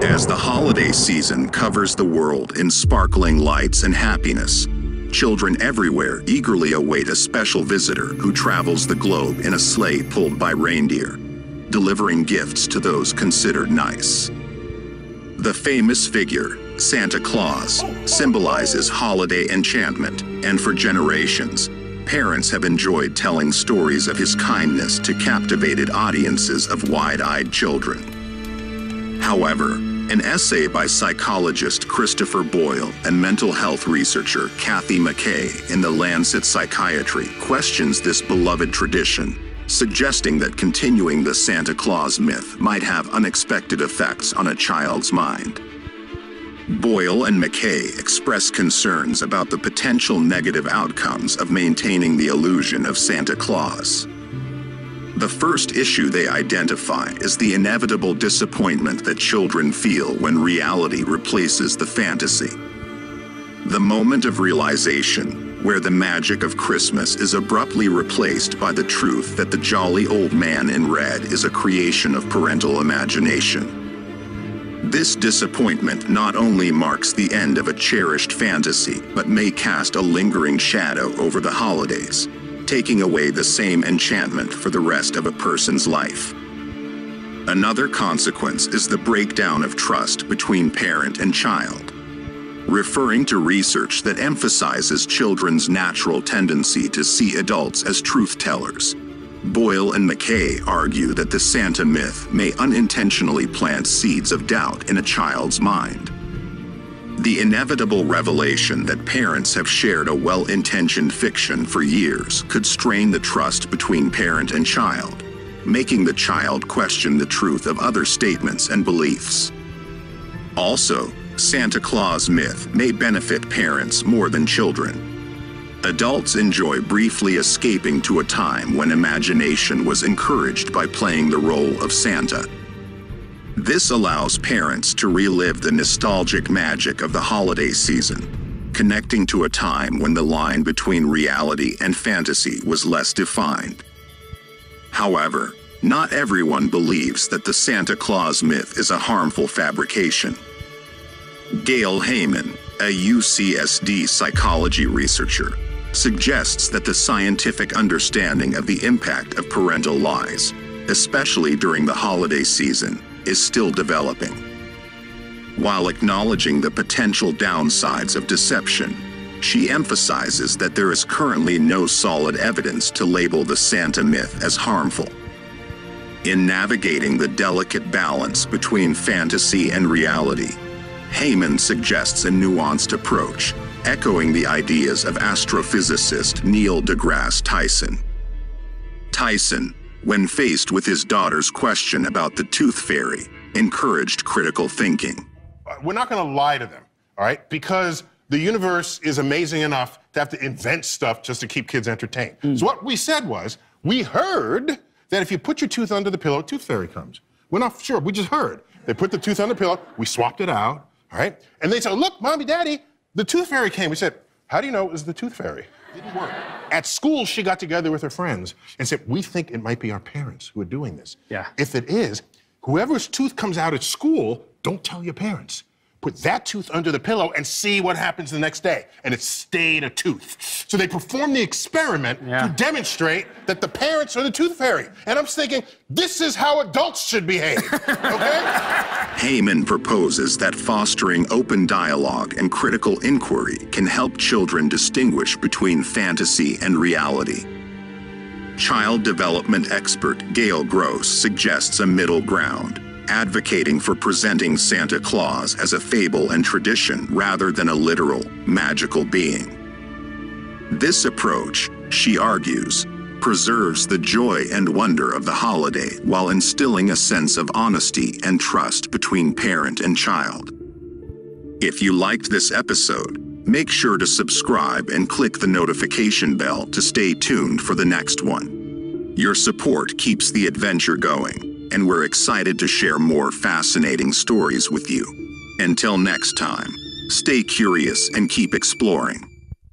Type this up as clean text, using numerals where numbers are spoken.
As the holiday season covers the world in sparkling lights and happiness, children everywhere eagerly await a special visitor who travels the globe in a sleigh pulled by reindeer, delivering gifts to those considered nice. The famous figure, Santa Claus, symbolizes holiday enchantment, and for generations, parents have enjoyed telling stories of his kindness to captivated audiences of wide-eyed children. However, an essay by psychologist Christopher Boyle and mental health researcher McKay in the Lancet Psychiatry questions this beloved tradition, suggesting that continuing the Santa Claus myth might have unexpected effects on a child's mind. Boyle and McKay express concerns about the potential negative outcomes of maintaining the illusion of Santa Claus. The first issue they identify is the inevitable disappointment that children feel when reality replaces the fantasy. The moment of realization, where the magic of Christmas is abruptly replaced by the truth that the jolly old man in red is a creation of parental imagination. This disappointment not only marks the end of a cherished fantasy, but may cast a lingering shadow over the holidays, taking away the same enchantment for the rest of a person's life. Another consequence is the breakdown of trust between parent and child. Referring to research that emphasizes children's natural tendency to see adults as truth-tellers, Boyle and McKay argue that the Santa myth may unintentionally plant seeds of doubt in a child's mind. The inevitable revelation that parents have shared a well-intentioned fiction for years could strain the trust between parent and child, making the child question the truth of other statements and beliefs. Also, Santa Claus myth may benefit parents more than children. Adults enjoy briefly escaping to a time when imagination was encouraged by playing the role of Santa. This allows parents to relive the nostalgic magic of the holiday season, connecting to a time when the line between reality and fantasy was less defined. However, not everyone believes that the Santa Claus myth is a harmful fabrication. Gail Heyman, a UCSD psychology researcher, suggests that the scientific understanding of the impact of parental lies, especially during the holiday season, is still developing. While acknowledging the potential downsides of deception, she emphasizes that there is currently no solid evidence to label the Santa myth as harmful. In navigating the delicate balance between fantasy and reality, Heyman suggests a nuanced approach, echoing the ideas of astrophysicist Neil deGrasse Tyson. Tyson, when faced with his daughter's question about the tooth fairy, encouraged critical thinking. We're not going to lie to them, all right? Because the universe is amazing enough to have to invent stuff just to keep kids entertained. So what we said was, we heard that if you put your tooth under the pillow, tooth fairy comes. We're not sure, we just heard. They put the tooth on the pillow, we swapped it out, all right? And they said, look, Mommy, Daddy, the tooth fairy came. We said, how do you know it was the tooth fairy? It didn't work. At school, she got together with her friends and said, we think it might be our parents who are doing this. Yeah. If it is, whoever's tooth comes out at school, don't tell your parents. Put that tooth under the pillow and see what happens the next day. And it stayed a tooth. So they performed the experiment to demonstrate that the parents are the tooth fairy. And I'm thinking, this is how adults should behave, okay? Heyman proposes that fostering open dialogue and critical inquiry can help children distinguish between fantasy and reality. Child development expert Gail Gross suggests a middle ground, advocating for presenting Santa Claus as a fable and tradition rather than a literal, magical being. This approach, she argues, preserves the joy and wonder of the holiday while instilling a sense of honesty and trust between parent and child. If you liked this episode, make sure to subscribe and click the notification bell to stay tuned for the next one. Your support keeps the adventure going, and we're excited to share more fascinating stories with you. Until next time, stay curious and keep exploring.